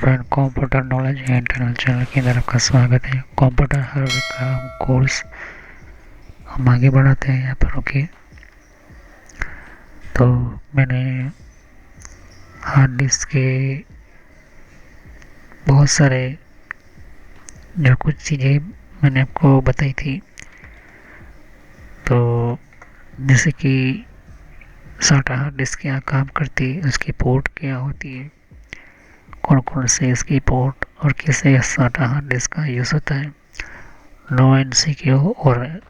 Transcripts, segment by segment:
Friend, computer knowledge and internal channel की तरफ आपका स्वागत है। कंप्यूटर हर वीक का कोर्स हम आगे बढ़ाते हैं यहाँ पर। ओके, तो मैंने हार्ड डिस्क के बहुत सारे जो कुछ चीज़ें मैंने आपको बताई थी, तो जैसे कि साटा हार्ड डिस्क क्या काम करती है, उसकी पोर्ट क्या होती है, कौन कौन से इसकी पोर्ट और कैसे साटा हार्ड डिस्क का यूज़ होता है, नो एमसीक्यू और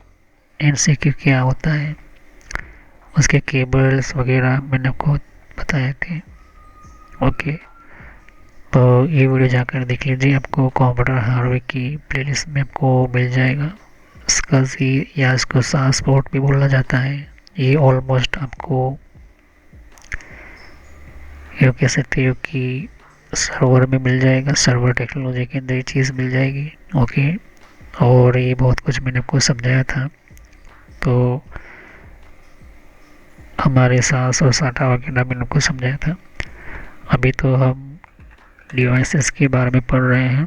एमसीक्यू क्या होता है, उसके केबल्स वगैरह मैंने आपको बताए थे। ओके, तो ये वीडियो जाकर देख लीजिए, आपको कंप्यूटर हार्डवेयर की प्लेलिस्ट में आपको मिल जाएगा। इसका सी या इसको सास पोर्ट भी बोला जाता है। ये ऑलमोस्ट आपको ये कह सकते हो कि सर्वर में मिल जाएगा, सर्वर टेक्नोलॉजी के अंदर ये चीज़ मिल जाएगी। ओके, और ये बहुत कुछ मैंने आपको समझाया था। तो हमारे सास और साटा वगैरह मैंने आपको समझाया था। अभी तो हम डिवाइसेस के बारे में पढ़ रहे हैं,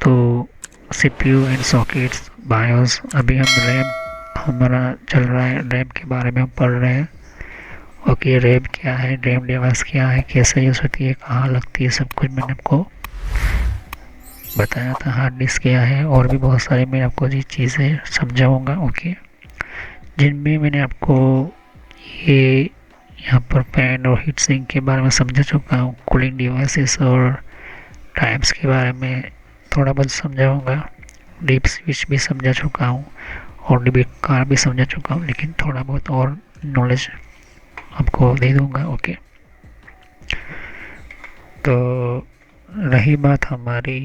तो सीपीयू एंड सॉकेट्स, बायोस। अभी हम रैम हमारा चल रहा है, रैम के बारे में हम पढ़ रहे हैं। ओके, रैम क्या है, रैम डिवाइस क्या है, कैसे यूज़ होती है, कहाँ लगती है, सब कुछ मैंने आपको बताया था। हार्ड डिस्क क्या है और भी बहुत सारे मैं आपको ये चीज़ें समझाऊँगा। ओके, जिनमें मैंने आपको ये यहाँ पर फैन और हीट सिंक के बारे में समझा चुका हूँ। कूलिंग डिवाइसेस और टाइप्स के बारे में थोड़ा बहुत समझाऊँगा। डीप स्विच भी समझा चुका हूँ और डीबी कार भी समझा चुका हूँ, लेकिन थोड़ा बहुत और नॉलेज आपको दे दूँगा। ओके, तो रही बात हमारी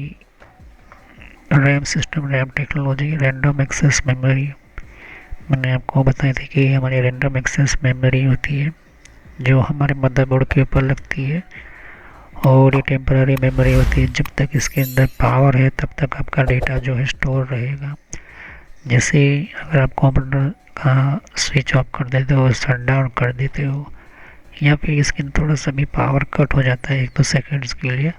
RAM system, RAM technology, random access memory. मैंने आपको बताई थी कि हमारी रैंडम एक्सेस मेमोरी होती है जो हमारे मदरबोर्ड के ऊपर लगती है, और ये टेम्पररी मेमोरी होती है। जब तक इसके अंदर पावर है तब तक आपका डेटा जो है स्टोर रहेगा। जैसे अगर आप कंप्यूटर का स्विच ऑफ कर देते हो, शट डाउन कर देते हो, या फिर इसके अंदर थोड़ा सा भी पावर कट हो जाता है 1-2 सेकेंड्स के लिए,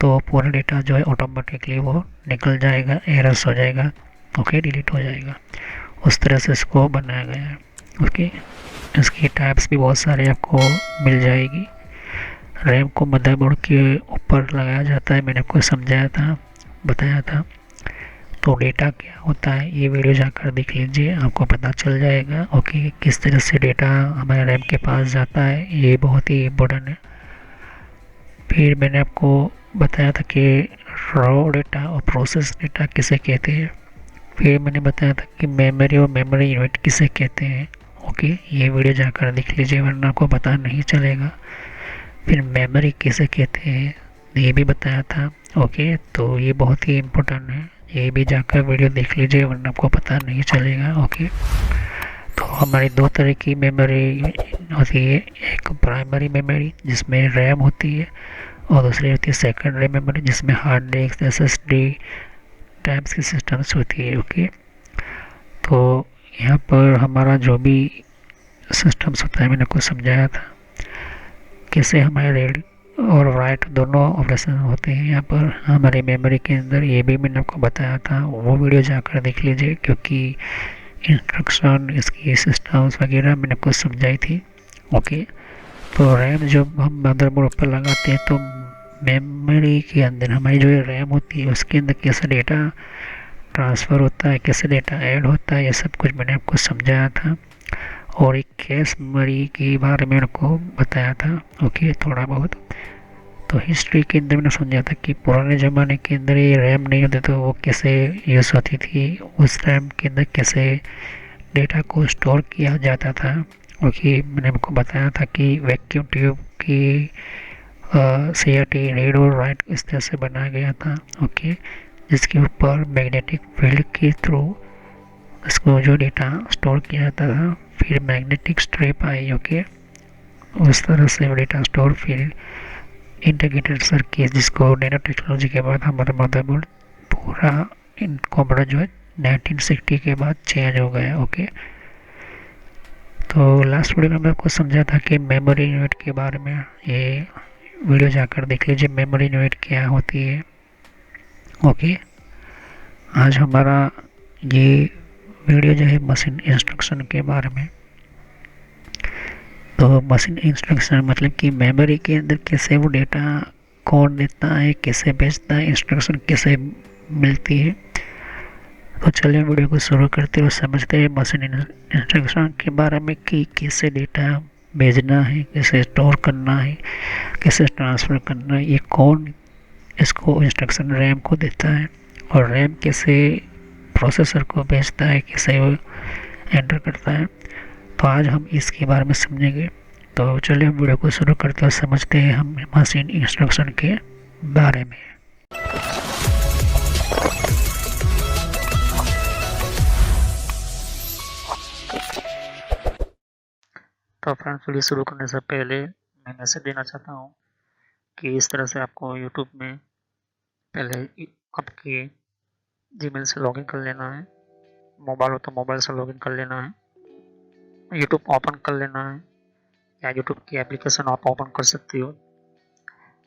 तो पूरा डेटा जो है ऑटोमेटिकली वो निकल जाएगा, एरर्स हो जाएगा। ओके, डिलीट हो जाएगा। उस तरह से इसको बनाया गया है। ओके, इसकी टाइप्स भी बहुत सारे आपको मिल जाएगी। रैम को मदरबोर्ड के ऊपर लगाया जाता है, मैंने आपको समझाया था, बताया था। तो डेटा क्या होता है ये वीडियो जाकर देख लीजिए, आपको पता चल जाएगा। ओके, किस तरह से डेटा हमारे रैम के पास जाता है, ये बहुत ही इम्पोर्टेंट है। फिर मैंने आपको बताया था कि रॉ डेटा और प्रोसेस डेटा किसे कहते हैं। फिर मैंने बताया था कि मेमोरी और मेमोरी यूनिट किसे कहते हैं। ओके, ये वीडियो जाकर देख लीजिए वरना आपको पता नहीं चलेगा। फिर मेमोरी किसे कहते हैं ये भी बताया था। ओके, तो ये बहुत ही इम्पोर्टेंट है, ये भी जाकर वीडियो देख लीजिए वरना आपको पता नहीं चलेगा। ओके, तो हमारी दो तरह की मेमोरी होती है, एक प्राइमरी मेमोरी जिसमें रैम होती है, और दूसरी होती है सेकेंडरी मेमोरी जिसमें हार्ड डिस्क, एसएसडी टाइप्स की सिस्टम्स होती है। ओके, तो यहाँ पर हमारा जो भी सिस्टम्स होता है मैंने आपको समझाया था, कैसे हमारे रीड और राइट दोनों ऑपरेशन होते हैं यहाँ पर हमारे मेमोरी के अंदर, ये भी मैंने आपको बताया था। वो वीडियो जाकर देख लीजिए, क्योंकि इंस्ट्रक्शन, इसकी सिस्टम्स वगैरह मैंने आपको समझाई थी। ओके, तो रैम जब हम मदरबोर्ड पर लगाते हैं तो मेमोरी के अंदर हमारी जो रैम होती है उसके अंदर कैसे डेटा ट्रांसफ़र होता है, कैसे डेटा ऐड होता है, ये सब कुछ मैंने आपको समझाया था। और एक कैश मेमोरी के बारे में उनको बताया था। ओके, थोड़ा बहुत तो हिस्ट्री के अंदर मैंने समझा था कि पुराने ज़माने के अंदर ये रैम नहीं होते तो वो कैसे यूज़ होती थी, उस रैम के अंदर कैसे डेटा को स्टोर किया जाता था। ओके, मैंने आपको बताया था कि वैक्यूम ट्यूब की सीआरटी रीड और राइट इस तरह से बनाया गया था। ओके, जिसके ऊपर मैग्नेटिक फील्ड के थ्रू इसको जो डेटा स्टोर किया जाता था। फिर मैग्नेटिक स्ट्रिप आई। ओके, उस तरह से डेटा स्टोर, फिर इंटीग्रेटेड सर्किट जिसको नैनो टेक्नोलॉजी के बाद हमारा मदरबोर्ड पूरा कंप्यूटर जो है 1960 के बाद चेंज हो गया। ओके, तो लास्ट वीडियो में मैं आपको समझा था कि मेमोरी यूनिट के बारे में, ये वीडियो जाकर देख लीजिए मेमोरी यूनिट क्या होती है। ओके, आज हमारा ये वीडियो जो है मशीन इंस्ट्रक्शन के बारे में। तो मशीन इंस्ट्रक्शन मतलब कि मेमोरी के अंदर कैसे वो डेटा कौन देता है, कैसे भेजता है, इंस्ट्रक्शन कैसे मिलती है। तो चलिए वीडियो को शुरू करते हुए समझते हैं मशीन इंस्ट्रक्शन के बारे में कि कैसे डेटा भेजना है, कैसे स्टोर करना है, कैसे ट्रांसफ़र करना है, ये कौन इसको इंस्ट्रक्शन रैम को देता है, और रैम कैसे प्रोसेसर को भेजता है, कैसे वो एंटर करता है। तो आज हम इसके बारे में समझेंगे। तो चलिए हम वीडियो को शुरू करते हैं, समझते हैं हम मशीन इंस्ट्रक्शन के बारे में। तो फ्रेंड्स, वीडियो शुरू करने से पहले मैं मैसेज देना चाहता हूँ कि इस तरह से आपको यूट्यूब में पहले आपके जीमेल से लॉगिन कर लेना है। मोबाइल हो तो मोबाइल से लॉगिन कर लेना है, यूट्यूब ओपन कर लेना है, या यूट्यूब की एप्लीकेशन आप ओपन कर सकते हो।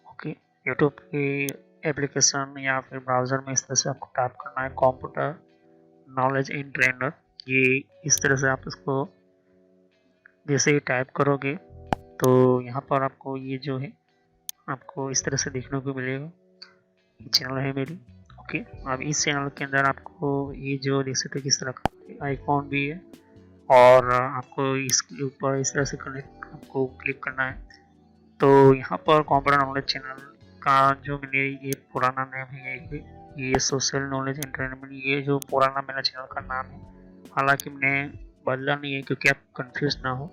ओके, यूट्यूब की एप्लीकेशन या फिर ब्राउज़र में इस तरह से आपको टाइप करना है कंप्यूटर नॉलेज इन ट्रेनर। ये इस तरह से आप इसको जैसे ही टाइप करोगे तो यहाँ पर आपको ये जो है आपको इस तरह से देखने को मिलेगा। ये चैनल है मेरी। ओके, अब इस चैनल के अंदर आपको ये जो देख सकते हैं किस तरह का आइकॉन भी है, और आपको इसके ऊपर इस तरह से कनेक्ट आपको क्लिक करना है। तो यहाँ पर कंप्यूटर नॉलेज चैनल का जो मैंने ये पुराना नाम है, ये सोशल नॉलेज एंटरटेनमेंट, ये जो पुराना मेरा चैनल का नाम है, हालांकि मैंने बदला नहीं है क्योंकि आप कंफ्यूज ना हो।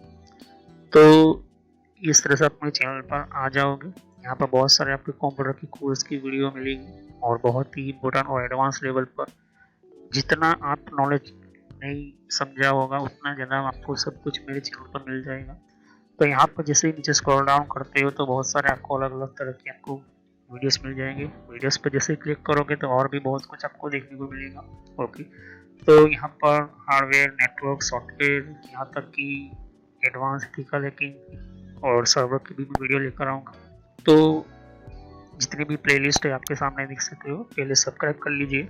तो इस तरह से आप मेरे चैनल पर आ जाओगे। यहाँ पर बहुत सारे आपके कंप्यूटर की कोर्स की वीडियो मिलेगी, और बहुत ही इम्पोर्टेंट और एडवांस लेवल पर जितना आप नॉलेज नहीं समझा होगा उतना ज़्यादा आपको सब कुछ मेरे चैनल पर मिल जाएगा। तो यहाँ पर जैसे ही नीचे स्क्रॉल डाउन करते हो तो बहुत सारे आपको अलग अलग तरह के आपको वीडियोस मिल जाएंगे। वीडियोस पर जैसे क्लिक करोगे तो और भी बहुत कुछ आपको देखने को मिलेगा। ओके, तो यहाँ पर हार्डवेयर, नेटवर्क, सॉफ्टवेयर, यहाँ तक कि एडवांस एथिकल हैकिंग और सर्वर की भी वीडियो लेकर आऊँगा। तो जितनी भी प्लेलिस्ट है आपके सामने देख सकते हो। पहले सब्सक्राइब कर लीजिए,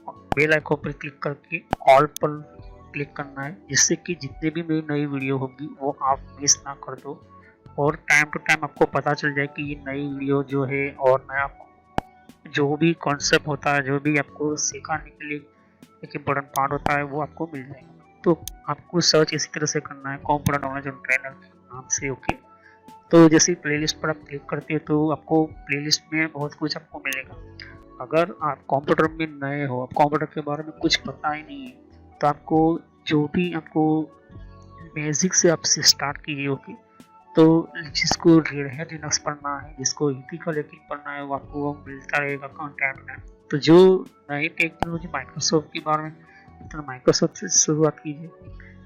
बेल आइकन पर क्लिक करके ऑल पर क्लिक करना है, जिससे कि जितनी भी मेरी नई वीडियो होगी वो आप मिस ना कर दो, और टाइम टू टाइम आपको पता चल जाए कि ये नई वीडियो जो है और नया जो भी कॉन्सेप्ट होता है, जो भी आपको सिखाने के लिए एक इम्पोर्टेंट पार्ट होता है, वो आपको मिल जाएगा। तो आपको सर्च इसी तरह से करना है कंप्यूटर नॉलेज एंड ट्रेनर के नाम से। ओके, तो जैसे प्लेलिस्ट पर आप क्लिक करते हो तो आपको प्लेलिस्ट में बहुत कुछ आपको मिलेगा। अगर आप कंप्यूटर में नए हो, आप कंप्यूटर के बारे में कुछ पता ही नहीं है, तो आपको जो भी आपको बेसिक से आपसे स्टार्ट कीजिए। ओके, तो जिसको रेड हैट लिनक्स पढ़ना है, जिसको एथिकल हैकिंग पढ़ना है, वो आपको मिलता रहेगा कंटेंट में। तो जो नई टेक्नोलॉजी माइक्रोसॉफ्ट के बारे में, तो माइक्रोसॉफ्ट से शुरुआत कीजिए।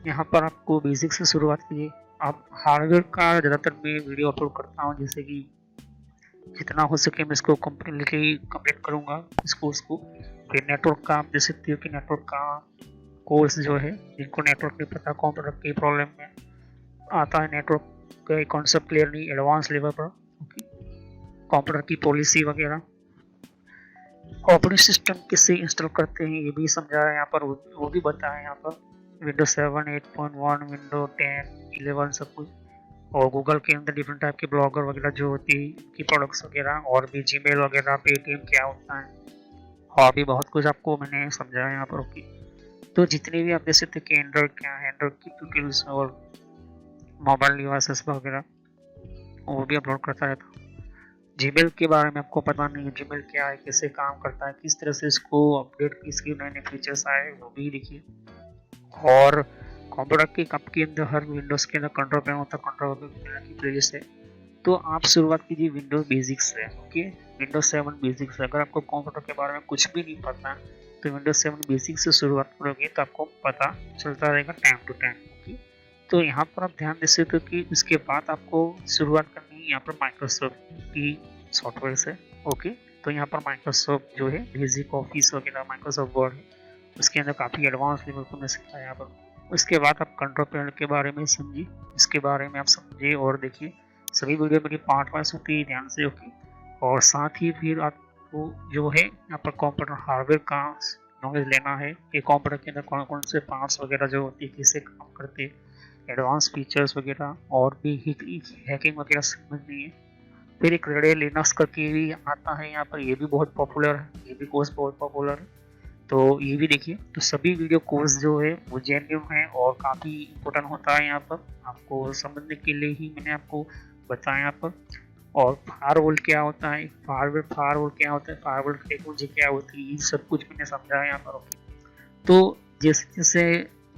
यहाँ पर आपको बेसिक से शुरुआत कीजिए। आप हार्डवेयर का ज़्यादातर मैं वीडियो अपलोड करता हूँ, जैसे कि जितना हो सके मैं इसको कम्प्लीटली कंप्लीट करूँगा इस कोर्स को। फिर नेटवर्क का आप देख सकते हो कि नेटवर्क का कोर्स जो है, जिनको नेटवर्क नहीं पता, कंप्यूटर की प्रॉब्लम में आता है, नेटवर्क का कॉन्सेप्ट क्लियर नहीं एडवांस लेवल पर, कंप्यूटर की पॉलिसी वगैरह, ऑपरेटिंग सिस्टम कैसे इंस्टॉल करते हैं ये भी समझा है यहाँ पर, वो भी बताया यहाँ पर। विंडोज 7, 8.1, विंडो 10, 11 सब कुछ, और गूगल के अंदर डिफरेंट टाइप के ब्लॉगर वगैरह जो होती है इनकी प्रोडक्ट्स वगैरह, और भी जीमेल वगैरह, पेटीएम क्या होता है, और भी बहुत कुछ आपको मैंने समझाया यहाँ पर। ओके, तो जितने भी आप देख सकते कि एंड्रॉइड क्या है, एंड्रॉइड की ट्यूटोरियल्स और मोबाइल डिवाइसेस वगैरह वो भी अपलोड करता रहता हूँ। जीमेल के बारे में आपको पता नहीं है, जीमेल क्या है, कैसे काम करता है, किस तरह से इसको अपडेट, इसके नए नए फीचर्स आए, वो भी देखिए। और कंप्यूटर के कप के अंदर हर विंडोज़ के अंदर कंट्रोल पैनल होता है, कंट्रोल पैनल की प्लेलिस्ट है। तो आप शुरुआत कीजिए विंडोज बेसिक्स से। Okay, Windows 7 basics. अगर आपको कंप्यूटर के बारे में कुछ भी नहीं पता तो विंडोज 7 बेसिक्स से शुरुआत करोगे तो आपको पता चलता रहेगा टाइम टू टाइम। ओके, तो यहाँ पर आप ध्यान दे सकते हो कि उसके बाद आपको शुरुआत करनी है यहाँ पर माइक्रोसॉफ्ट की सॉफ्टवेयर से। ओके, तो यहाँ पर माइक्रोसॉफ्ट जो है बेसिक ऑफिस वगैरह, माइक्रोसॉफ्ट वर्ड है, उसके अंदर काफ़ी एडवांस लेवल को मैं सिखाया यहाँ पर। उसके बाद आप कंट्रोल पैनल के बारे में समझिए, इसके बारे में आप समझिए और देखिए। सभी वीडियो मेरी पार्ट वाइज होती है, ध्यान से, ओके। और साथ ही फिर आपको जो है यहाँ पर कंप्यूटर हार्डवेयर का नॉलेज लेना है कि कंप्यूटर के अंदर कौन कौन से पार्ट्स वगैरह जो होती है, किससे काम करते हैं, एडवांस फीचर्स वगैरह, और भी हैकिंग वगैरह समझनी है। फिर एक रेडे लिनक्स करके भी आता है यहाँ पर, ये भी बहुत पॉपुलर है, ये भी कोर्स बहुत पॉपुलर है, तो ये भी देखिए। तो सभी वीडियो कोर्स जो है वो जेन्युइन है और काफ़ी इम्पोर्टेंट होता है यहाँ पर, आपको समझने के लिए ही मैंने आपको बताया यहाँ पर। और फायरवॉल क्या होता है, फायरवॉल क्या होता है, फायरवॉल टेक्नोलॉजी क्या होती है, ये सब कुछ मैंने समझाया यहाँ पर, ओके। तो जैसे जैसे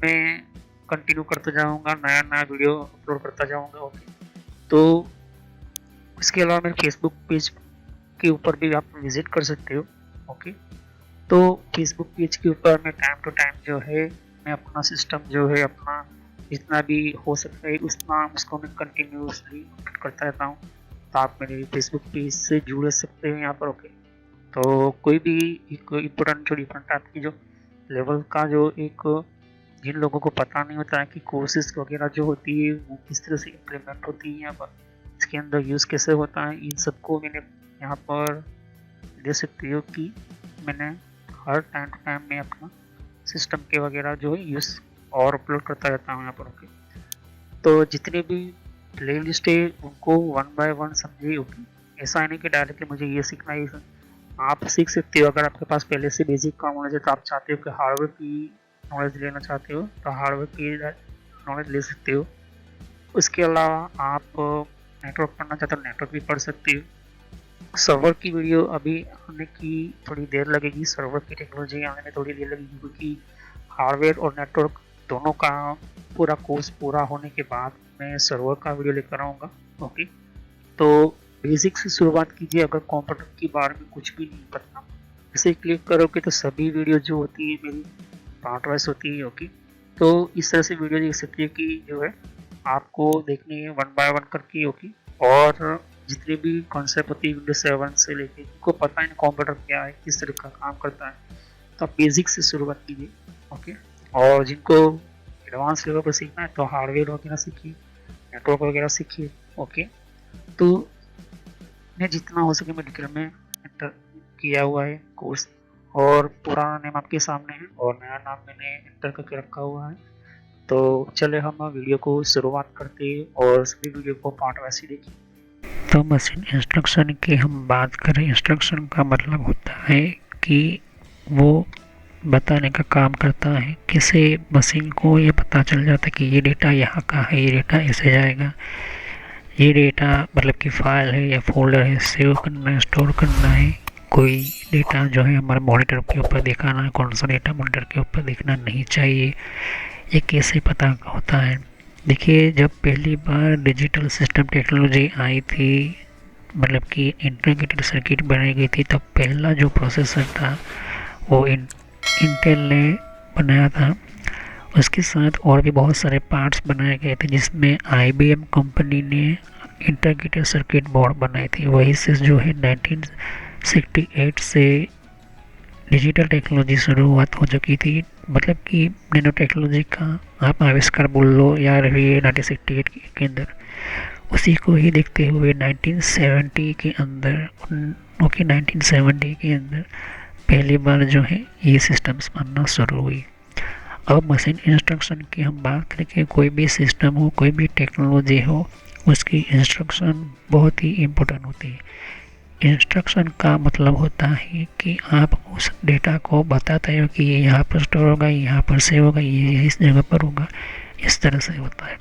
मैं कंटिन्यू करता जाऊँगा, नया नया वीडियो अपलोड करता जाऊँगा, ओके। तो इसके अलावा मेरे फेसबुक पेज के ऊपर भी आप विजिट कर सकते हो, ओके। तो फेसबुक पेज के ऊपर मैं टाइम टू टाइम जो है मैं अपना सिस्टम जो है अपना जितना भी हो सकता है उतना उसको मैं कंटिन्यूसली अपडेट करता रहता हूँ। तो आप मेरे फेसबुक पेज से जुड़ सकते हो यहाँ पर, ओके। तो कोई भी एक इम्पोर्टेंट जो डिफरेंट टाइप की जो लेवल का जो एक जिन लोगों को पता नहीं होता है कि कोर्सेज वगैरह जो होती है वो किस तरह से इम्प्लीमेंट होती है यहाँ पर, इसके अंदर यूज़ कैसे होता है, इन सबको मैंने यहाँ पर दे सकती हो कि मैंने हर टाइम टू टाइम में अपना सिस्टम के वगैरह जो है यूज़ और अपलोड करता रहता हूँ यहाँ पर, ओके। तो जितने भी प्ले लिस्ट है उनको वन बाय वन समझिए, ओके। ऐसा है नहीं कि डायरेक्टली मुझे ये सीखना है, आप सीख सकते हो। अगर आपके पास पहले से बेसिक का नॉलेज है तो आप चाहते हो कि हार्डवेयर की नॉलेज लेना चाहते हो तो हार्डवेयर की नॉलेज ले सकते हो। उसके अलावा आप नेटवर्क पढ़ना चाहते हो नेटवर्क भी पढ़ सकते हो। सर्वर की वीडियो अभी आने की थोड़ी देर लगेगी, सर्वर की टेक्नोलॉजी आने में थोड़ी देर लगेगी, क्योंकि हार्डवेयर और नेटवर्क दोनों का पूरा कोर्स पूरा होने के बाद मैं सर्वर का वीडियो लेकर आऊँगा, ओके। तो बेसिक से शुरुआत कीजिए, अगर कंप्यूटर के बारे में कुछ भी नहीं पता इसे क्लिक करोगे तो सभी वीडियो जो होती है मेरी पार्ट वाइज होती है, ओके। तो इस तरह से वीडियो देख सकती है कि जो है आपको देखनी है वन बाय वन करके, ओके। और जितनी भी कॉन्सेप्ट होती है विंडोज 7 से लेके, जिनको पता है कंप्यूटर क्या है, किस तरह का काम करता है, तो आप बेसिक से शुरुआत कीजिए, ओके। और जिनको एडवांस लेवल पर सीखना है तो हार्डवेयर वगैरह सीखिए, नेटवर्क वगैरह सीखिए, ओके। तो मैं जितना हो सके मेडिकल में एंटर किया हुआ है कोर्स, और पुराना नेम आपके सामने है और नया नाम मैंने एंटर करके रखा हुआ है। तो चले हम वीडियो को शुरुआत करते हैं और सभी वीडियो को पार्ट वाइज ही देखिए। तो मशीन इंस्ट्रक्शन की हम बात करें, इंस्ट्रक्शन का मतलब होता है कि वो बताने का काम करता है, किसी मशीन को ये पता चल जाता है कि ये डेटा यहाँ का है, ये डेटा ऐसे जाएगा, ये डेटा मतलब कि फाइल है या फोल्डर है, सेव करना है, स्टोर करना है, कोई डेटा जो है हमारे मॉनिटर के ऊपर दिखाना है, कौन सा डेटा मॉनिटर के ऊपर दिखना नहीं चाहिए, ये कैसे पता होता है। देखिए, जब पहली बार डिजिटल सिस्टम टेक्नोलॉजी आई थी, मतलब कि इंटीग्रेटेड सर्किट बनाई गई थी, तब पहला जो प्रोसेसर था वो इंटेल ने बनाया था। उसके साथ और भी बहुत सारे पार्ट्स बनाए गए थे, जिसमें IBM कंपनी ने इंटीग्रेटेड सर्किट बोर्ड बनाई थी। वही से जो है 1968 से डिजिटल टेक्नोलॉजी शुरुआत हो चुकी थी, मतलब कि नैनो टेक्नोलॉजी का आप आविष्कार बोल लो या रही 1968 के अंदर। उसी को ही देखते हुए 1970 के अंदर, ओके, 1970 के अंदर पहली बार जो है ये सिस्टम्स बनना शुरू हुई। अब मशीन इंस्ट्रक्शन की हम बात करें कि कोई भी सिस्टम हो, कोई भी टेक्नोलॉजी हो, उसकी इंस्ट्रक्शन बहुत ही इम्पोर्टेंट होती है। इंस्ट्रक्शन का मतलब होता है कि आप उस डेटा को बताते हो कि ये यहाँ पर स्टोर होगा, यहाँ पर सेव होगा, ये इस जगह पर होगा, इस तरह से होता है।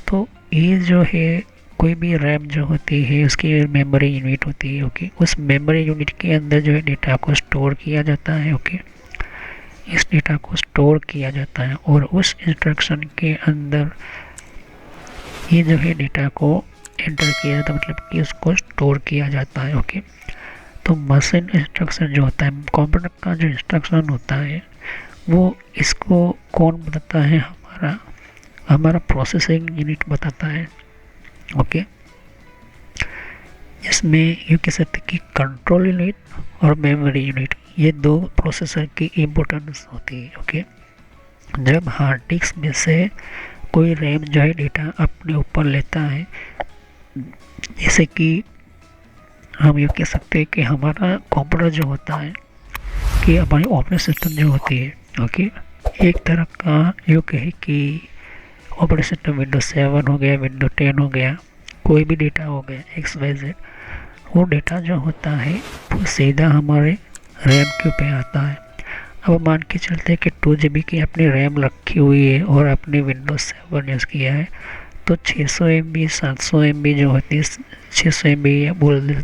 तो ये जो है कोई भी रैम जो होती है उसकी मेमोरी यूनिट होती है, ओके। उस मेमोरी यूनिट के अंदर जो है डेटा को स्टोर किया जाता है, ओके। इस डेटा को स्टोर किया जाता है और उस इंस्ट्रक्शन के अंदर ये जो है डेटा को एंटर किया जाता है, मतलब कि उसको स्टोर किया जाता है, ओके। तो मशीन इंस्ट्रक्शन जो होता है, कंप्यूटर का जो इंस्ट्रक्शन होता है, वो इसको कौन बताता है, हमारा प्रोसेसिंग यूनिट बताता है, ओके। इसमें ये कह सकते कि कंट्रोल यूनिट और मेमोरी यूनिट, ये दो प्रोसेसर की इम्पोर्टेंस होती है, ओके। जब हार्ड डिस्क में से कोई रैम जो है डेटा अपने ऊपर लेता है जैसे कि हम ये कह सकते हैं कि हमारा कंप्यूटर जो होता है, कि हमारी ऑपरेटिंग सिस्टम जो होती है, ओके, एक तरह का यूँ कहे कि ऑपरेटिंग सिस्टम विंडो 7 हो गया, विंडो 10 हो गया, कोई भी डेटा हो गया XYZ, वो डेटा जो होता है वो सीधा हमारे रैम के पे आता है। अब मान के चलते हैं कि 2 GB की अपनी रैम रखी हुई है और आपने विंडो 7 यूज़ किया है, तो 600 MB 700 MB जो होती है, 600 MB या बोल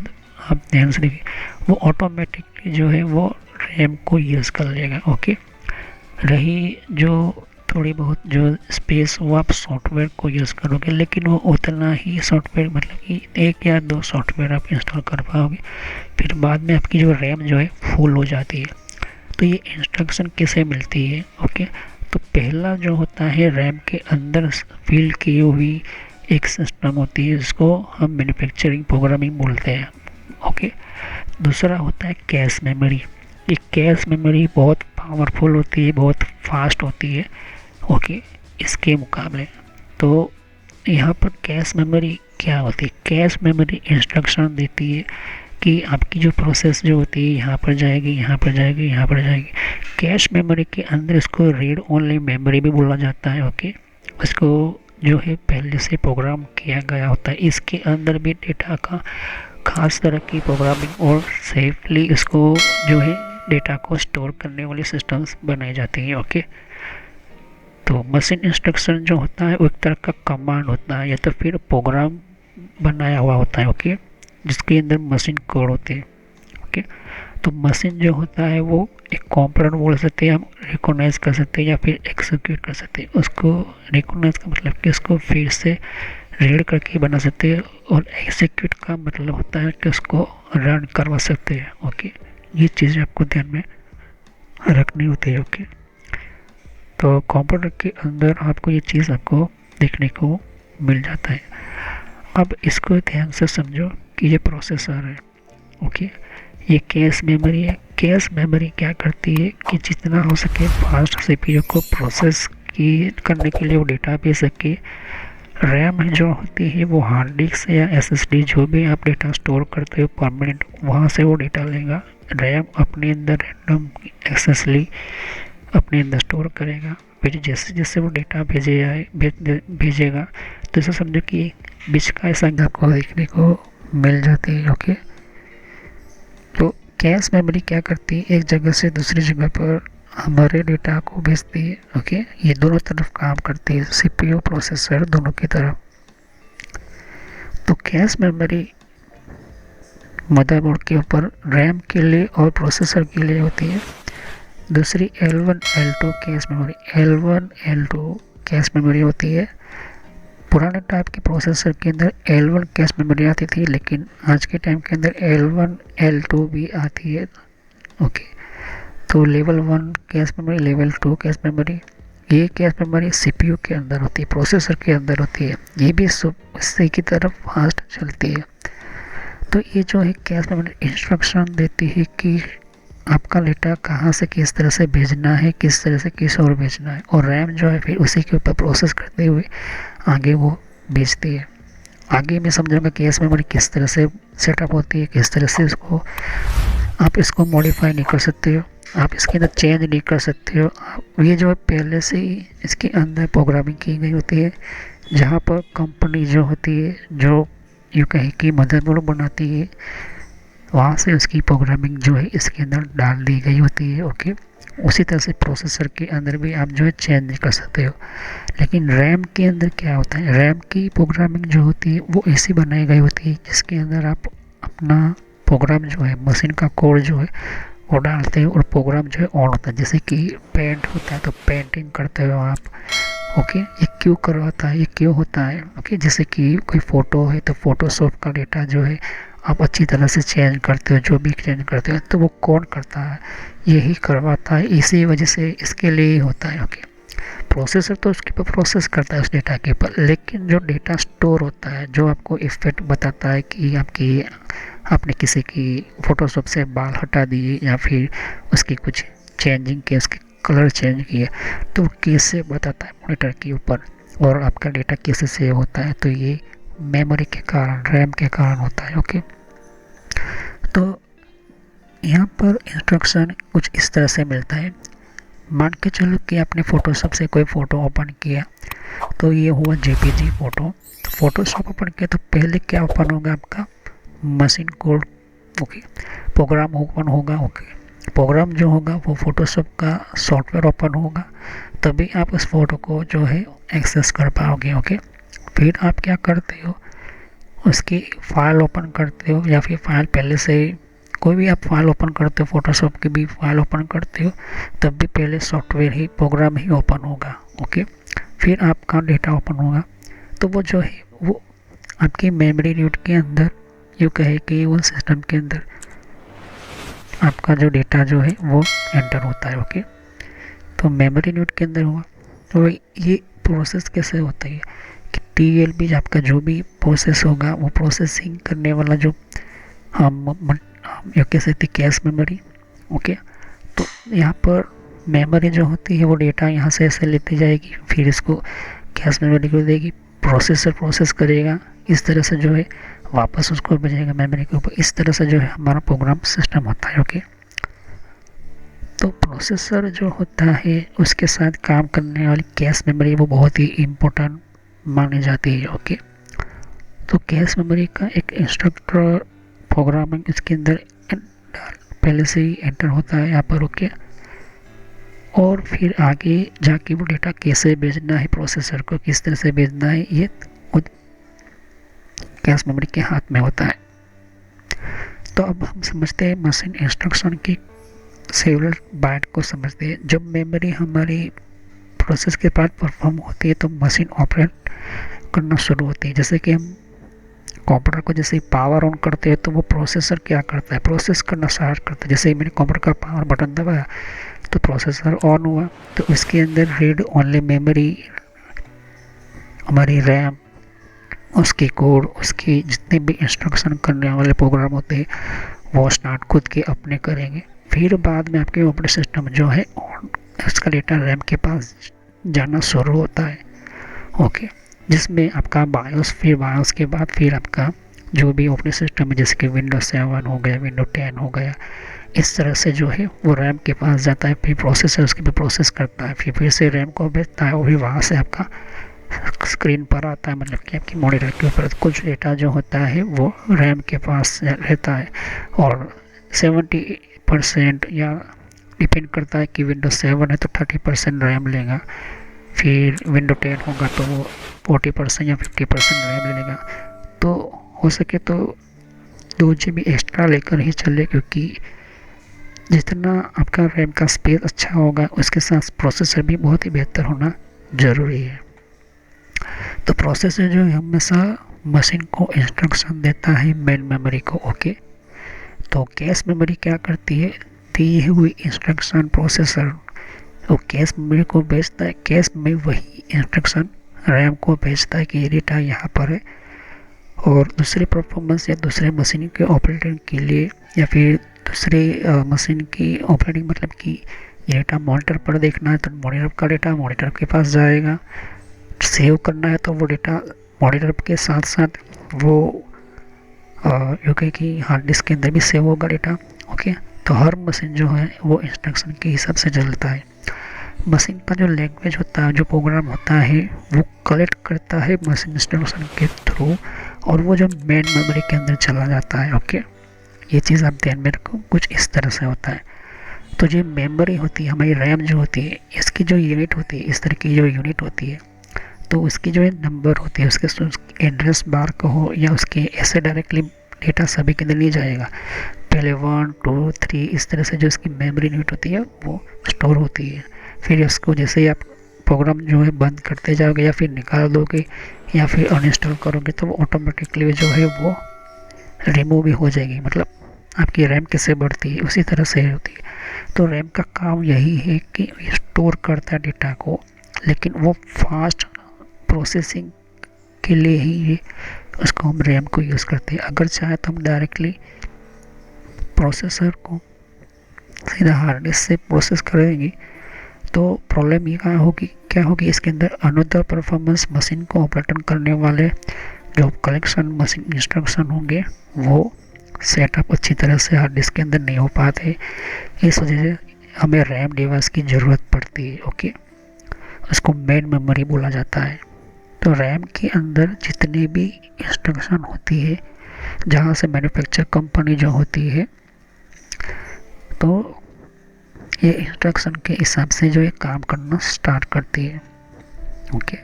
आप ध्यान से देखिए, वो ऑटोमेटिकली जो है वो रैम को यूज़ कर लेगा। ओके, रही जो थोड़ी बहुत जो स्पेस, वो आप सॉफ्टवेयर को यूज़ करोगे, लेकिन वो उतना ही सॉफ्टवेयर, मतलब कि 1 या 2 सॉफ्टवेयर आप इंस्टॉल कर पाओगे, फिर बाद में आपकी जो रैम जो है फुल हो जाती है। तो ये इंस्ट्रक्शन कैसे मिलती है? ओके, तो पहला जो होता है रैम के अंदर फील्ड की हुई एक सिस्टम होती है, जिसको हम मैन्युफैक्चरिंग प्रोग्रामिंग बोलते हैं। ओके, दूसरा होता है कैश मेमोरी। ये कैश मेमोरी बहुत पावरफुल होती है, बहुत फास्ट होती है, ओके, इसके मुकाबले। तो यहाँ पर कैश मेमोरी क्या होती है? कैश मेमोरी इंस्ट्रक्शन देती है कि आपकी जो प्रोसेस जो होती है यहाँ पर जाएगी, यहाँ पर जाएगी, यहाँ पर जाएगी। कैश मेमोरी के अंदर इसको रीड ओनली मेमोरी भी बोला जाता है। ओके, इसको जो है पहले से प्रोग्राम किया गया होता है, इसके अंदर भी डेटा का खास तरह की प्रोग्रामिंग और सेफली इसको जो है डेटा को स्टोर करने वाली सिस्टम्स बनाई जाती हैं। ओके, तो मशीन इंस्ट्रक्शन जो होता है वो एक तरह का कमांड होता है या तो फिर प्रोग्राम बनाया हुआ होता है। ओके, जिसके अंदर मशीन कोड होते हैं। ओके, तो मशीन जो होता है वो एक कंपोनेंट बोल सकते हैं, हम रिकॉग्नाइज कर सकते हैं या फिर एक्सिक्यूट कर सकते हैं। उसको रिकॉग्नाइज का मतलब कि उसको फिर से रीड करके बना सकते हैं, और एक्सिक्यूट का मतलब होता है कि उसको रन करवा सकते हैं। ओके, ये चीज़ें आपको ध्यान में रखनी होती है। ओके, तो कंप्यूटर के अंदर आपको ये चीज़ आपको देखने को मिल जाता है। अब इसको ध्यान से समझो कि ये प्रोसेसर है। ओके, ये कैश मेमोरी है। कैश मेमोरी क्या करती है कि जितना हो सके फास्ट सीपीयू को प्रोसेस की करने के लिए वो डेटा भेज सके। रैम जो होती है वो हार्ड डिस्क या एसएसडी, जो भी आप डेटा स्टोर करते हो परमानेंट, वहाँ से वो डेटा लेगा। रैम अपने अंदर रैंडम एक्सेसली अपने अंदर स्टोर करेगा। फिर जैसे जैसे वो डेटा भेजेगा, तो ऐसा समझो कि बीच का ऐसा आपको देखने को मिल जाती है। ओके, तो कैश मेमोरी क्या करती है, एक जगह से दूसरी जगह पर हमारे डेटा को भेजती है। ओके, ये दोनों तरफ काम करती है, सीपीयू प्रोसेसर दोनों की तरफ। तो कैश मेमोरी मदरबोर्ड के ऊपर रैम के लिए और प्रोसेसर के लिए होती है। दूसरी L1 L2 cache memory, L1 L2 cache memory होती है। पुराने टाइप के प्रोसेसर के अंदर L1 कैश मेमोरी आती थी, लेकिन आज के टाइम के अंदर L1 L2 भी आती है। ओके, तो level 1 cache memory, level 2 cache memory, ये कैश मेमोरी सीपीयू के अंदर होती है, प्रोसेसर के अंदर होती है। ये भी इसी की तरफ फास्ट चलती है। तो ये जो है कैश मेमोरी इंस्ट्रक्शन देती है कि आपका डेटा कहाँ से किस तरह से भेजना है, किस तरह से किस और भेजना है, और रैम जो है फिर उसी के ऊपर प्रोसेस करते हुए आगे वो भेजती है। आगे मैं समझाऊंगा कैश मेमोरी किस तरह से सेटअप होती है, किस तरह से इसको आप इसको मॉडिफाई नहीं कर सकते हो, आप इसके अंदर चेंज नहीं कर सकते हो। ये जो है पहले से ही इसके अंदर प्रोग्रामिंग की गई होती है, जहाँ पर कंपनी जो होती है, जो यूँ कहे कि मदरबोर्ड बनाती है, वहाँ से उसकी प्रोग्रामिंग जो है इसके अंदर डाल दी गई होती है। ओके, उसी तरह से प्रोसेसर के अंदर भी आप जो है चेंज नहीं कर सकते हो। लेकिन रैम के अंदर क्या होता है, रैम की प्रोग्रामिंग जो होती है वो ऐसी बनाई गई होती है जिसके अंदर आप अपना प्रोग्राम जो है, मशीन का कोड जो है वो डालते हो और प्रोग्राम जो है ऑन होता है। जैसे कि पेंट होता है तो पेंटिंग करते हो आप। ओके, ये क्यों करवाता है, ये क्यों होता है? ओके, जैसे कि कोई फ़ोटो है तो फोटोशॉप का डेटा जो है आप अच्छी तरह से चेंज करते हो, जो भी चेंज करते हो, तो वो कौन करता है? यही करवाता है, इसी वजह से इसके लिए ही होता है। ओके, प्रोसेसर तो उसके ऊपर प्रोसेस करता है उस डेटा के ऊपर, लेकिन जो डेटा स्टोर होता है, जो आपको इफेक्ट बताता है कि आपने किसी की फोटोशॉप से बाल हटा दिए या फिर उसकी कुछ चेंजिंग किया, उसके कलर चेंज किए, तो कैसे बताता है मॉनिटर के ऊपर, और आपका डेटा कैसे सेव होता है, तो ये मेमोरी के कारण, रैम के कारण होता है। ओके, तो यहाँ पर इंस्ट्रक्शन कुछ इस तरह से मिलता है। मान के चलो कि आपने फोटोशॉप से कोई फ़ोटो ओपन किया, तो ये हुआ जेपीजी फ़ोटो। तो फोटोशॉप ओपन किया तो पहले क्या ओपन होगा, आपका machine code. Okay, program open होगा। ओके, प्रोग्राम जो होगा वो फोटोशॉप का सॉफ्टवेयर ओपन होगा, तभी आप उस फोटो को जो है एक्सेस कर पाओगे। ओके, फिर आप क्या करते हो, उसकी फ़ाइल ओपन करते हो, या फिर फाइल पहले से ही कोई भी आप फाइल ओपन करते हो, फोटोशॉप की भी फाइल ओपन करते हो, तब भी पहले सॉफ्टवेयर ही, प्रोग्राम ही ओपन होगा। ओके, फिर आपका डेटा ओपन होगा, तो वो जो है वो आपकी मेमोरी यूनिट के अंदर, यूँ कहे कि वो सिस्टम के अंदर आपका जो डेटा जो है वो एंटर होता है। ओके, तो मेमोरी यूनिट के अंदर हुआ। तो ये प्रोसेस कैसे होता है कि टीएलबी आपका जो भी प्रोसेस होगा, वो प्रोसेसिंग करने वाला जो हम ये कह सकते कैश मेमोरी। ओके, तो यहाँ पर मेमोरी जो होती है वो डेटा यहाँ से ऐसे लेती जाएगी, फिर इसको कैश मेमोरी को देगी, प्रोसेसर प्रोसेस करेगा, इस तरह से जो है वापस उसको भेजेगा मेमोरी के ऊपर। इस तरह से जो है हमारा प्रोग्राम सिस्टम होता है। ओके, तो प्रोसेसर जो होता है उसके साथ काम करने वाली कैश मेमोरी वो बहुत ही इम्पोर्टेंट मानी जाती है। ओके, तो कैश मेमोरी का एक इंस्ट्रक्टर प्रोग्रामिंग इसके अंदर पहले से ही एंटर होता है यहाँ पर। ओके, और फिर आगे जाके वो डेटा कैसे भेजना है प्रोसेसर को, किस तरह से भेजना है, ये खुद कैश मेमोरी के हाथ में होता है। तो अब हम समझते हैं मशीन इंस्ट्रक्शन की सेलुलर बाइट को समझते हैं। जब मेमोरी हमारी प्रोसेस के बाद परफॉर्म होती है तो मशीन ऑपरेट करना शुरू होती है। जैसे कि हम कंप्यूटर को जैसे ही पावर ऑन करते हैं तो वो प्रोसेसर क्या करता है, प्रोसेस करना स्टार्ट करता है। जैसे ही मैंने कंप्यूटर का पावर बटन दबाया तो प्रोसेसर ऑन हुआ, तो उसके अंदर रीड ओनली मेमोरी, हमारी रैम, उसकी कोड, उसकी जितने भी इंस्ट्रक्शन करने वाले प्रोग्राम होते हैं वो स्टार्ट खुद के अपने करेंगे। फिर बाद में आपके ऑपरेटिंग सिस्टम जो है उसका डेटा रैम के पास जाना शुरू होता है। ओके, जिसमें आपका बायोस, फिर बायोस के बाद फिर आपका जो भी ऑपरेटिंग सिस्टम है, जैसे कि विंडोज 7 हो गया, विंडो 10 हो गया, इस तरह से जो है वो रैम के पास जाता है। फिर प्रोसेसर उसके भी प्रोसेस करता है, फिर से रैम को भेजता है, और भी वहाँ से आपका स्क्रीन पर आता है, मतलब कि आपकी मॉनिटर के ऊपर कुछ डेटा जो होता है वो रैम के पास रहता है। और 70% या डिपेंड करता है कि विंडो 7 है तो 30% रैम लेगा, फिर विंडो 10 होगा तो वो 40% या 50% रैम लेगा। तो हो सके तो 2 GB एक्स्ट्रा लेकर ही चले, क्योंकि जितना आपका रैम का स्पेस अच्छा होगा उसके साथ प्रोसेसर भी बहुत ही बेहतर होना ज़रूरी है। तो प्रोसेसर जो है हमेशा मशीन को इंस्ट्रक्शन देता है मेन मेमोरी को। ओके, तो कैश मेमोरी क्या करती है, दी हुई इंस्ट्रक्शन प्रोसेसर वो कैश मेमोरी को भेजता है, कैश में वही इंस्ट्रक्शन रैम को भेजता है कि ये डेटा यहाँ पर है, और दूसरे परफॉर्मेंस या दूसरे मशीन के ऑपरेटिंग के लिए, या फिर दूसरे मशीन की ऑपरेटिंग, मतलब कि ये डेटा मॉनिटर पर देखना है तो मॉनिटर का डेटा मॉनिटर के पास जाएगा, सेव करना है तो वो डेटा मॉनिटर के साथ साथ वो यूके की हार्ड डिस्क के अंदर भी सेव होगा डेटा। ओके, तो हर मशीन जो है वो इंस्ट्रक्शन के हिसाब से चलता है। मशीन का जो लैंग्वेज होता है, जो प्रोग्राम होता है, वो कलेक्ट करता है मशीन इंस्ट्रक्शन के थ्रू, और वो जो मेन मेमोरी के अंदर चला जाता है। ओके, ये चीज़ आप ध्यान में रखो, कुछ इस तरह से होता है। तो जो मेमोरी होती है, हमारी रैम जो होती है, इसकी जो यूनिट होती है, इस तरह की जो यूनिट होती है, तो उसकी जो है नंबर होती है, उसके एड्रेस बार का हो या उसके ऐसे डायरेक्टली डेटा सभी के अंदर नहीं जाएगा। पहले 1 2 3 इस तरह से जो उसकी मेमोरी यूनिट होती है वो स्टोर होती है। फिर उसको जैसे ही आप प्रोग्राम जो है बंद करते जाओगे या फिर निकाल दोगे या फिर अनइंस्टॉल करोगे तो वो ऑटोमेटिकली जो है वो रिमूव भी हो जाएगी। मतलब आपकी रैम कैसे बढ़ती है उसी तरह से होती है। तो रैम का काम यही है कि स्टोर करता है डेटा को, लेकिन वो फास्ट प्रोसेसिंग के लिए ही उसको हम रैम को यूज़ करते हैं। अगर चाहे तो हम डायरेक्टली प्रोसेसर को सीधा हार्ड डिस्क से प्रोसेस करेंगे तो प्रॉब्लम ये क्या होगी इसके अंदर अनदर परफॉर्मेंस मशीन को ऑपरेट करने वाले जो कलेक्शन मशीन इंस्ट्रक्शन होंगे वो सेटअप अच्छी तरह से हार्ड डिस्क के अंदर नहीं हो पाते। इस वजह से हमें रैम डिवाइस की ज़रूरत पड़ती है। ओके, उसको मेन मेमोरी बोला जाता है। तो रैम के अंदर जितनी भी इंस्ट्रक्शन होती है, जहाँ से मैन्युफैक्चर कंपनी जो होती है, तो ये इंस्ट्रक्शन के हिसाब से जो ये काम करना स्टार्ट करती है। ओके,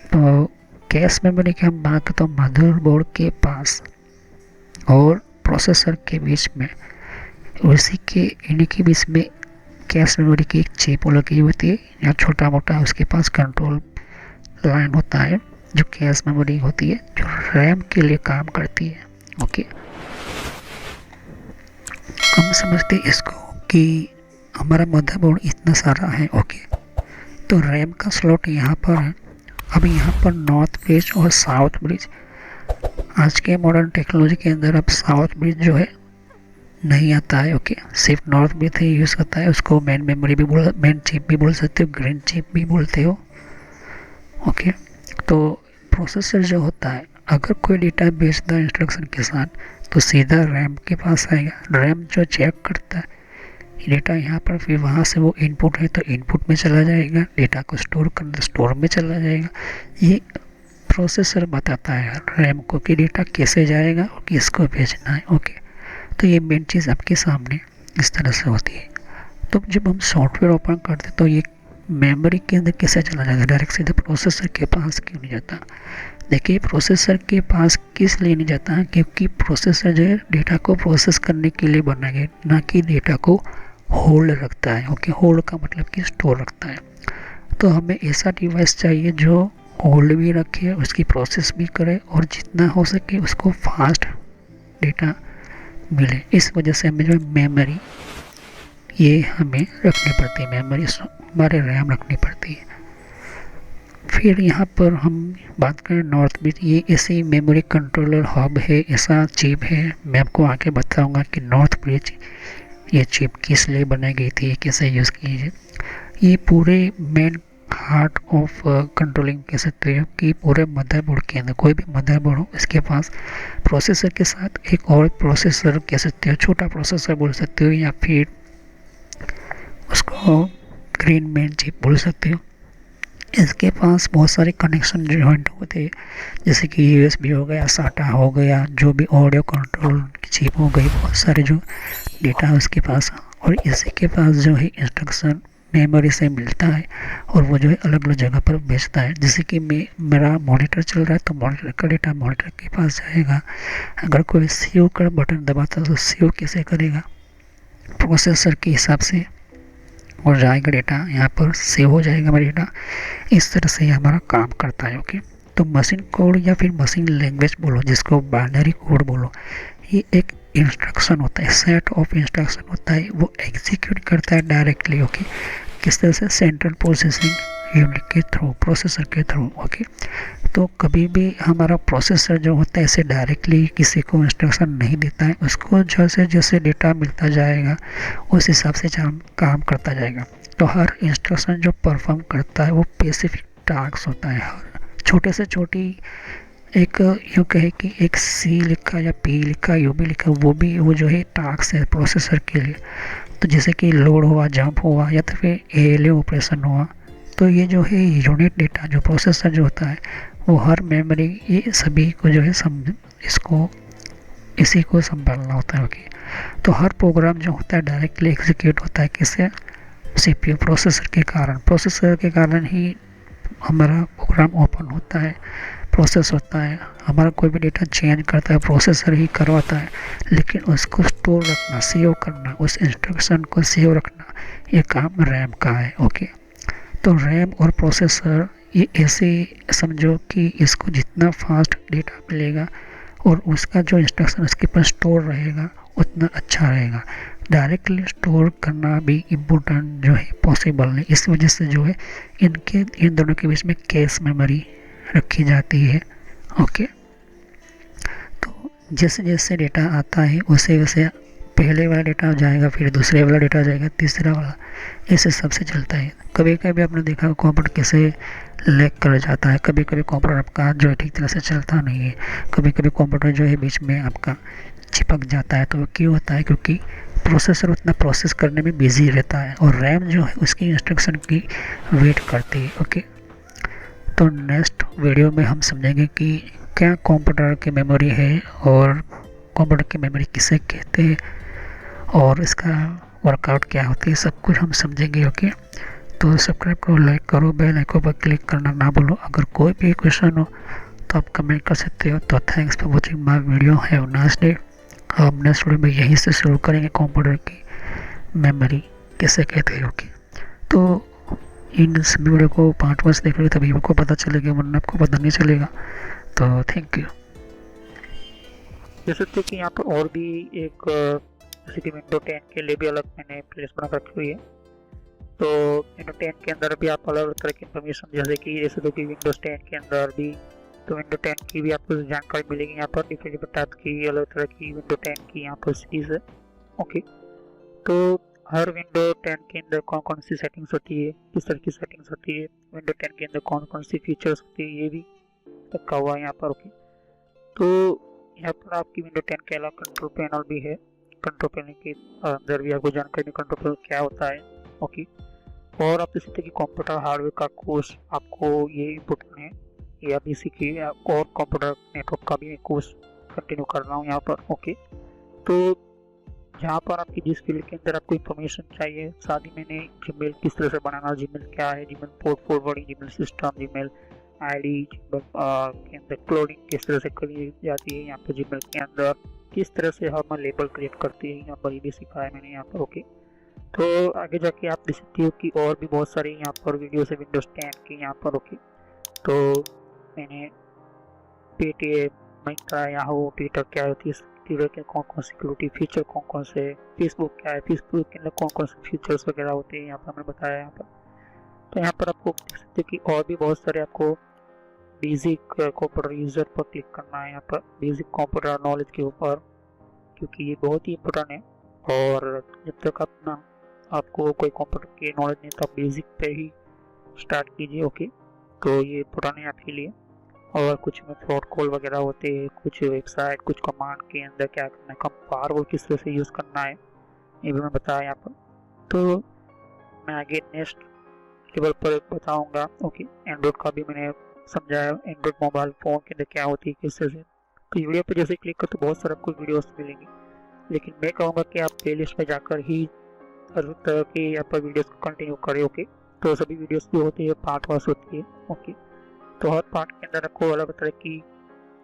तो कैश मेमोरी की हम बात करें तो मदरबोर्ड के पास और प्रोसेसर के बीच में, उसी के इन्हीं के बीच में कैश मेमोरी की एक चिप लगी होती है, या छोटा मोटा उसके पास कंट्रोल लाइन होता है जो कैश मेमोरी होती है, जो रैम के लिए काम करती है। ओके, हम समझते हैं इसको कि हमारा मदरबोर्ड इतना सारा है। ओके, तो रैम का स्लॉट यहाँ पर है। अब यहाँ पर नॉर्थ ब्रिज और साउथ ब्रिज, आज के मॉडर्न टेक्नोलॉजी के अंदर अब साउथ ब्रिज जो है नहीं आता है। ओके, सिर्फ नॉर्थ ब्रिज ही यूज़ करता है। उसको मेन मेमोरी भी मेन चिप भी बोल सकते हो, ग्रीन चिप भी बोलते हो। ओके, तो प्रोसेसर जो होता है, अगर कोई डेटा भेजता है इंस्ट्रक्शन के साथ, तो सीधा रैम के पास आएगा। रैम जो चेक करता है डेटा यहाँ पर, फिर वहाँ से वो इनपुट है तो इनपुट में चला जाएगा, डेटा को स्टोर करना स्टोर में चला जाएगा। ये प्रोसेसर बताता है रैम को कि डेटा कैसे जाएगा और किसको भेजना है। ओके, तो ये मेन चीज़ आपके सामने इस तरह से होती है। तो जब हम सॉफ्टवेयर ओपन करते हैं तो ये मेमोरी के अंदर कैसे चला जाएगा, डायरेक्ट सीधे प्रोसेसर के पास क्यों नहीं जाता? देखिए, प्रोसेसर के पास किस लिए नहीं जाता है, क्योंकि प्रोसेसर जो है डेटा को प्रोसेस करने के लिए बना गया, ना कि डेटा को होल्ड रखता है। ओके, होल्ड का मतलब कि स्टोर रखता है। तो हमें ऐसा डिवाइस चाहिए जो होल्ड भी रखे, उसकी प्रोसेस भी करे, और जितना हो सके उसको फास्ट डेटा मिले। इस वजह से हमें जो मेमोरी ये हमें रखनी पड़ती है, मेमोरी हमारे रैम रखनी पड़ती है। फिर यहाँ पर हम बात करें नॉर्थ ब्रिज, ये ऐसी मेमोरी कंट्रोलर हब है, ऐसा चिप है। मैं आपको आगे बताऊंगा कि नॉर्थ ब्रिज ये चिप किस लिए बनाई गई थी, कैसे यूज़ की है। ये पूरे मेन हार्ट ऑफ कंट्रोलिंग कह सकते हो कि पूरे मदरबोर्ड के अंदर, कोई भी मदरबोर्ड हो इसके पास प्रोसेसर के साथ एक और प्रोसेसर कह सकते हो, छोटा प्रोसेसर बोल सकते हो, या फिर उसको ग्रीन मेन चिप बोल सकते हो। इसके पास बहुत सारे कनेक्शन जॉइंट होते हैं, जैसे कि यूएसबी हो गया, साटा हो गया, जो भी ऑडियो कंट्रोल की चिप हो गई, बहुत सारे जो डेटा है उसके पास। और इसी के पास जो है इंस्ट्रक्शन मेमोरी से मिलता है, और वो जो है अलग अलग जगह पर भेजता है। जैसे कि मेरा मॉनिटर चल रहा है तो मॉनिटर का डेटा मॉनिटर के पास जाएगा। अगर कोई सेव का बटन दबाता है तो सेव कैसे करेगा, प्रोसेसर के हिसाब से, और जाएगा डेटा यहाँ पर सेव हो जाएगा हमारा डेटा। इस तरह से हमारा काम करता है। ओके, तो मशीन कोड या फिर मशीन लैंग्वेज बोलो, जिसको बाइनरी कोड बोलो, ये एक इंस्ट्रक्शन होता है, सेट ऑफ इंस्ट्रक्शन होता है, वो एग्जीक्यूट करता है डायरेक्टली। ओके, किस तरह से, सेंट्रल प्रोसेसिंग यूनिट के थ्रू, प्रोसेसर के थ्रू। ओके, तो कभी भी हमारा प्रोसेसर जो होता है ऐसे डायरेक्टली किसी को इंस्ट्रक्शन नहीं देता है, उसको जैसे जैसे डेटा मिलता जाएगा उस हिसाब से काम करता जाएगा। तो हर इंस्ट्रक्शन जो परफॉर्म करता है वो स्पेसिफिक टास्क होता है। हर छोटे से छोटी, एक यूँ कहे कि एक सी लिखा या पी लिखा, यू भी लिखा, वो जो है टास्क है प्रोसेसर के लिए। तो जैसे कि लोड हुआ, जंप हुआ, या तो फिर एएलयू ऑपरेशन हुआ, तो ये जो है यूनिट डेटा जो प्रोसेसर जो होता है वो हर मेमोरी, ये सभी को जो है इसी को संभालना होता है। ओके, तो हर प्रोग्राम जो होता है डायरेक्टली एग्जीक्यूट होता है किससे, सीपीयू प्रोसेसर के कारण ही हमारा प्रोग्राम ओपन होता है, प्रोसेस होता है। हमारा कोई भी डेटा चेंज करता है प्रोसेसर ही करवाता है, लेकिन उसको स्टोर रखना, सेव करना, उस इंस्ट्रक्शन को सेव रखना, ये काम रैम का है। ओके, तो रैम और प्रोसेसर ये ऐसे समझो कि इसको जितना फास्ट डेटा मिलेगा और उसका जो इंस्ट्रक्शन उसके पास स्टोर रहेगा उतना अच्छा रहेगा। डायरेक्टली स्टोर करना भी इम्पोर्टेंट जो है पॉसिबल नहीं, इस वजह से जो है इन दोनों के बीच में कैश मेमोरी रखी जाती है। ओके, तो जैसे जैसे डेटा आता है वैसे वैसे पहले वाला डेटा जाएगा, फिर दूसरे वाला डेटा जाएगा, तीसरा वाला, इस हिसाब से चलता है। कभी कभी आपने देखा कंप्यूटर कैसे लैग कर जाता है, कभी कभी कंप्यूटर आपका जो है ठीक तरह से चलता नहीं है, कभी कभी कंप्यूटर जो है बीच में आपका चिपक जाता है। तो वो क्यों होता है? क्योंकि प्रोसेसर उतना प्रोसेस करने में बिजी रहता है और रैम जो है उसकी इंस्ट्रक्शन की वेट करती है। ओके, तो नेक्स्ट वीडियो में हम समझेंगे कि क्या कंप्यूटर की मेमोरी है और कंप्यूटर की मेमोरी किसे कहते हैं और इसका वर्कआउट क्या होती है, सब कुछ हम समझेंगे। ओके, तो सब्सक्राइब करो, लाइक करो, बेल आइकन पर क्लिक करना ना भूलो। अगर कोई भी क्वेश्चन हो तो आप कमेंट कर सकते हो। तो thanks for watching my video, have a nice day. हम नेक्स्ट वीडियो में यहीं से शुरू करेंगे कंप्यूटर की मेमोरी किसे कहते हैं। ओके, तो इन सभी वीडियो को पार्ट वन से देखोगे तभी आपको पता चलेगा, वरना आपको पता नहीं चलेगा। तो थैंक यू। जैसे कि यहाँ पर और भी एक जैसे कि विंडो 10 के लिए भी अलग मैंने प्लेलिस्ट बना रखी हुई है। तो विंडो 10 के अंदर भी आप अलग अलग तरह की इन्फॉर्मेशन, जैसे कि जैसे तो कि विंडोज 10 के अंदर भी, तो विंडो 10 की भी आपको जानकारी मिलेगी यहाँ पर। डिफरेंट टाइप की अलग तरह की विंडो 10 की यहाँ पर सीरीज है। ओके, तो हर विंडो 10 के अंदर कौन कौन सी सेटिंग्स होती है, किस तरह की सेटिंग्स होती है, विंडो 10 के अंदर कौन कौन सी फीचर्स होती है, ये भी रखा हुआ है यहाँ पर। ओके, तो यहाँ पर आपकी विंडो 10 के अलावा कंट्रोल पैनल भी है। कंट्रोल पैनल के अंदर भी आपको जानकारी कंट्रोल पैनल क्या होता है। ओके, और आप देख सकते हैं कि कंप्यूटर हार्डवेयर का कोर्स आपको ये इम्पोर्टेंट है, ये आप इसी की और कंप्यूटर नेटवर्क का भी कोर्स कंटिन्यू कर रहा हूँ यहाँ पर। ओके, तो जहाँ पर आपकी जिस फील्ड के अंदर आपको इन्फॉर्मेशन चाहिए, साथ ही मैंने जीमेल किस तरह से बनाना, जीमेल क्या है, Gmail port forwarding, Gmail system, Gmail ID के अंदर क्लोनिंग किस तरह से करी जाती है, यहाँ पर जीमेल के अंदर किस तरह से हम लेबल क्रिएट करते हैं, यहाँ पर ये भी सिखाया है मैंने यहाँ पर। ओके, तो आगे जाके आप देख सकते हो कि और भी बहुत सारी यहाँ पर वीडियो है विंडोज 10 की यहाँ पर। ओके, तो मैंने पेटीएम, मिंत्रा, याहू, ट्विटर क्या होती है, ट्विटर के कौन कौन सिक्योरिटी फीचर कौन कौन से, फेसबुक क्या है, फेसबुक के अंदर कौन कौन से फीचर्स वगैरह होते हैं यहाँ पर हमने बताया यहाँ पर। तो यहाँ पर आपको देख सकते हैं कि और भी बहुत सारे आपको बेसिक कंप्यूटर यूजर पर क्लिक करना है यहाँ पर, बेसिक कंप्यूटर नॉलेज के ऊपर, क्योंकि ये बहुत ही इम्पोर्टेंट है। और जब तक अपना आपको कोई कंप्यूटर की नॉलेज नहीं तो आप बेसिक पे ही स्टार्ट कीजिए। ओके, तो ये इम्पोर्टेंट है आपके लिए। और कुछ में फ्रॉड कॉल वगैरह होते हैं, कुछ वेबसाइट, कुछ कमांड के अंदर क्या करना है, फायरवॉल किस तरह से यूज़ करना है, ये भी मैं बताया यहाँ पर। तो मैं आगे नेक्स्ट लेवल पर बताऊँगा। ओके, एंड्रॉइड का भी मैंने समझाया, एंड्रॉइड मोबाइल फ़ोन के अंदर क्या होती है, किस तरह से। तो वीडियो पर जैसे क्लिक कर तो बहुत सारे आपको वीडियोस मिलेंगे, लेकिन मैं कहूँगा कि आप प्ले लिस्ट में जाकर ही हर तरह की यहाँ पर वीडियोस को कंटिन्यू करें। ओके, तो सभी वीडियोस जो होती है पार्ट वाइज होती है। ओके, तो हर पार्ट के अंदर आपको अलग तरह की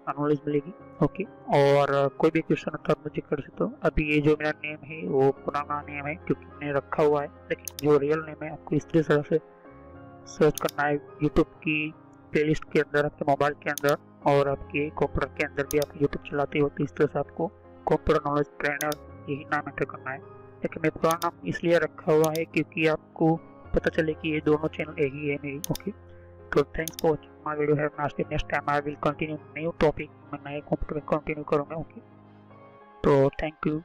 नॉलेज मिलेगी। ओके, और कोई भी क्वेश्चन होता है मुझे कर सकते हो। अभी ये जो मेरा नेम है वो पुराना नेम है क्योंकि मैंने रखा हुआ है, लेकिन जो रियल नेम है आपको इस तरह से सर्च करना है यूट्यूब की प्लेलिस्ट के अंदर, आपके मोबाइल के अंदर, और आपके कंप्यूटर के अंदर भी आप यूट्यूब चलाते हो तो इस तरह से आपको कंप्यूटर नॉलेज ट्रेनर यही नाम एंटर करना है। लेकिन मैं पुराना नाम इसलिए रखा हुआ है क्योंकि आपको पता चले कि ये दोनों चैनल एक ही है मेरी। ओके, तो thanks for watching my video, have a nice day. Next time I will continue new topic, मैं नए कंप्यूटर में कंटिन्यू करूँगा। ओके, तो थैंक यू।